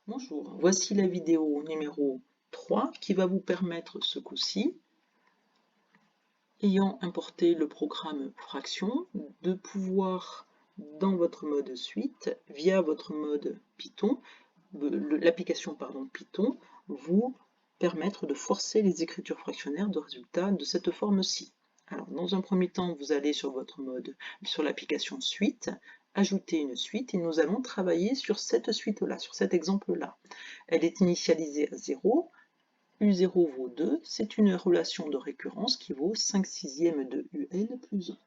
Bonjour, voici la vidéo numéro 3 qui va vous permettre ce coup-ci, ayant importé le programme Fraction, de pouvoir dans votre mode suite, via votre mode Python, l'application Python, vous permettre de forcer les écritures fractionnaires de résultats de cette forme-ci. Alors, dans un premier temps, vous allez sur votre mode, sur l'application suite, ajouter une suite et nous allons travailler sur cette suite-là, sur cet exemple-là. Elle est initialisée à 0, U0 vaut 2, c'est une relation de récurrence qui vaut 5/6 de UN plus 1.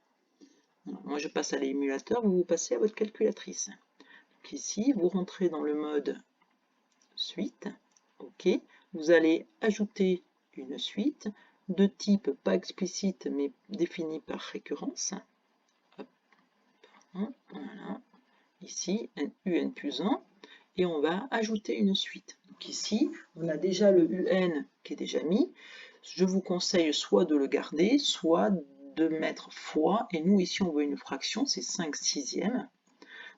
Alors, moi je passe à l'émulateur, vous passez à votre calculatrice. Donc ici, vous rentrez dans le mode suite, OK, vous allez ajouter une suite de type pas explicite mais définie par récurrence. Hop, voilà, ici, UN plus 1, et on va ajouter une suite. Donc ici, on a déjà le UN qui est déjà mis. Je vous conseille soit de le garder, soit de mettre fois, et nous ici on veut une fraction, c'est 5/6.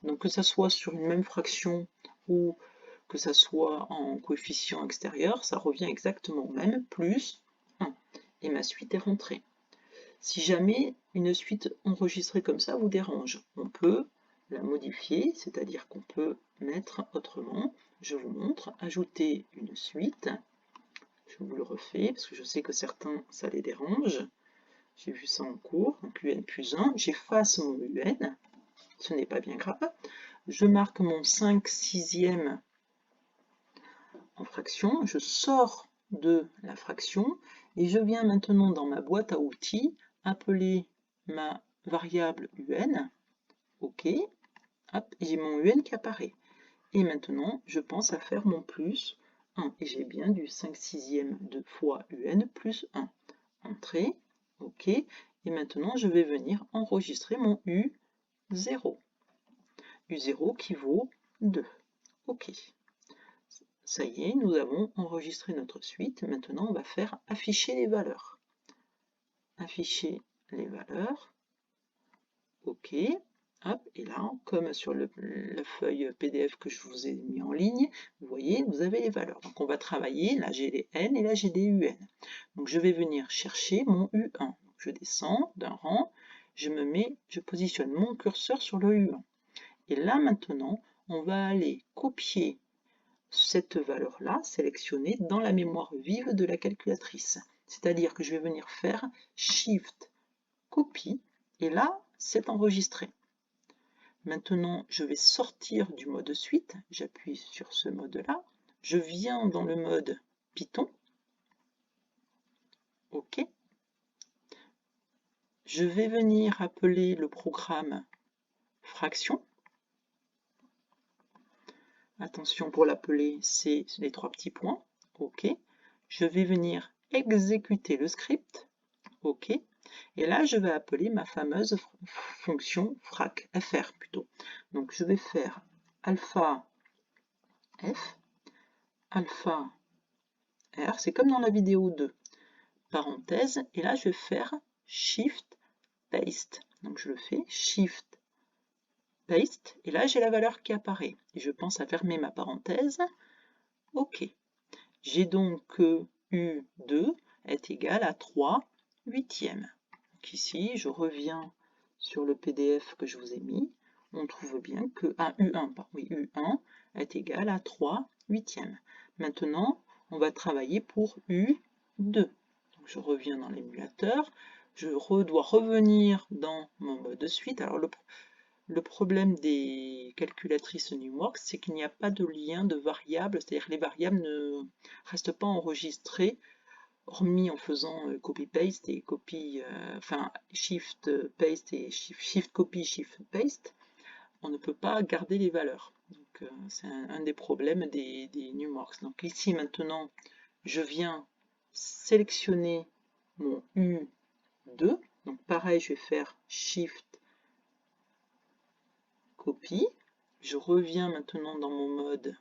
Donc que ça soit sur une même fraction ou que ça soit en coefficient extérieur, ça revient exactement au même, plus 1. Et ma suite est rentrée. Si jamais une suite enregistrée comme ça vous dérange, on peut la modifier, c'est-à-dire qu'on peut mettre autrement. Je vous montre, ajouter une suite. Je vous le refais, parce que je sais que certains, ça les dérange. J'ai vu ça en cours, donc UN plus 1. J'efface mon UN, ce n'est pas bien grave. Je marque mon 5/6 en fraction, je sors de la fraction et je viens maintenant dans ma boîte à outils appeler ma variable UN. OK, hop, j'ai mon UN qui apparaît. Et maintenant, je pense à faire mon plus 1. Et j'ai bien du 5/6 de fois UN plus 1. Entrée, OK. Et maintenant, je vais venir enregistrer mon U0. U0 qui vaut 2. OK. Ça y est, nous avons enregistré notre suite. Maintenant, on va faire afficher les valeurs. Afficher les valeurs. OK. Hop, et là, comme sur la feuille PDF que je vous ai mis en ligne, vous voyez, vous avez les valeurs. Donc on va travailler, là j'ai les N et là j'ai des UN. Donc je vais venir chercher mon U1. Donc, je descends d'un rang, je positionne mon curseur sur le U1. Et là maintenant, on va aller copier cette valeur-là, sélectionnée dans la mémoire vive de la calculatrice. C'est-à-dire que je vais venir faire Shift, Copie, et là, c'est enregistré. Maintenant, je vais sortir du mode suite, j'appuie sur ce mode-là, je viens dans le mode Python, OK. Je vais venir appeler le programme Fraction. Attention pour l'appeler, c'est les 3 petits points, OK. Je vais venir exécuter le script, OK. Et là, je vais appeler ma fameuse fonction frac, fr plutôt. Donc, je vais faire alpha f, alpha r, c'est comme dans la vidéo 2, parenthèse, et là, je vais faire shift paste. Donc, je le fais shift paste, et là, j'ai la valeur qui apparaît. Et je pense à fermer ma parenthèse. OK. J'ai donc que U2 est égal à 3/8. Donc ici, je reviens sur le PDF que je vous ai mis. On trouve bien que U1, oui, U1 est égal à 3/8. Maintenant, on va travailler pour U2. Donc je reviens dans l'émulateur. Je dois revenir dans mon mode de suite. Alors le problème des calculatrices NumWorks, c'est qu'il n'y a pas de lien de variables, c'est-à-dire que les variables ne restent pas enregistrées, hormis en faisant copy-paste et shift-paste et shift-copy, shift-paste, on ne peut pas garder les valeurs. Donc c'est un des problèmes des NumWorks. Donc ici maintenant, je viens sélectionner mon U2. Donc pareil, je vais faire Shift copie. Je reviens maintenant dans mon mode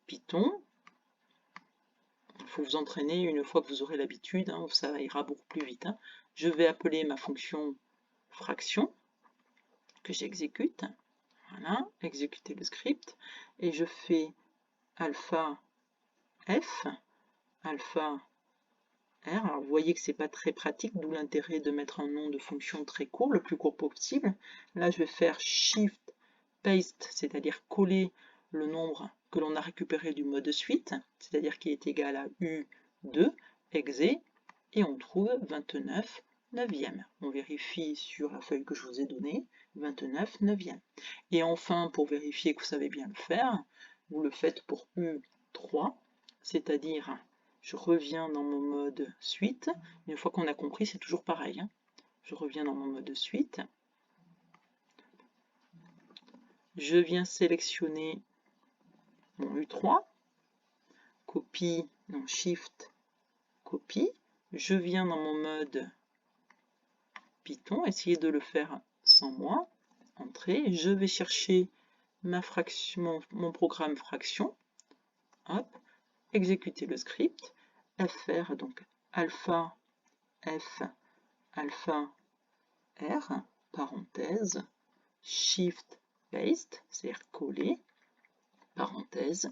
Python. Il faut vous entraîner une fois que vous aurez l'habitude, hein, ça ira beaucoup plus vite. Hein. Je vais appeler ma fonction fraction que j'exécute. Voilà, exécuter le script. Et je fais alpha F, alpha R. Alors vous voyez que c'est pas très pratique, d'où l'intérêt de mettre un nom de fonction très court, le plus court possible. Là, je vais faire Shift Paste, c'est-à-dire coller le nombre que l'on a récupéré du mode suite, c'est-à-dire qui est égal à U2, exé, et on trouve 29 neuvième. On vérifie sur la feuille que je vous ai donnée, 29 neuvième. Et enfin, pour vérifier que vous savez bien le faire, vous le faites pour U3, c'est-à-dire je reviens dans mon mode suite. Une fois qu'on a compris, c'est toujours pareil. Je reviens dans mon mode suite. Je viens sélectionner mon U3, copie, non, Shift, copie. Je viens dans mon mode Python, essayer de le faire sans moi. Entrée, je vais chercher ma fraction, mon programme fraction. Hop, exécuter le script. FR, donc alpha F, alpha R, parenthèse, Shift Paste, c'est-à-dire coller, parenthèse,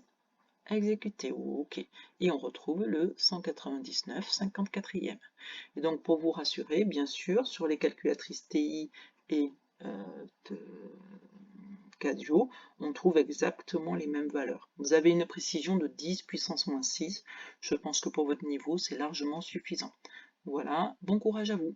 exécuter, OK. Et on retrouve le 199 54e. Et donc pour vous rassurer, bien sûr, sur les calculatrices TI et Casio, on trouve exactement les mêmes valeurs. Vous avez une précision de 10 puissance moins 6. Je pense que pour votre niveau, c'est largement suffisant. Voilà, bon courage à vous.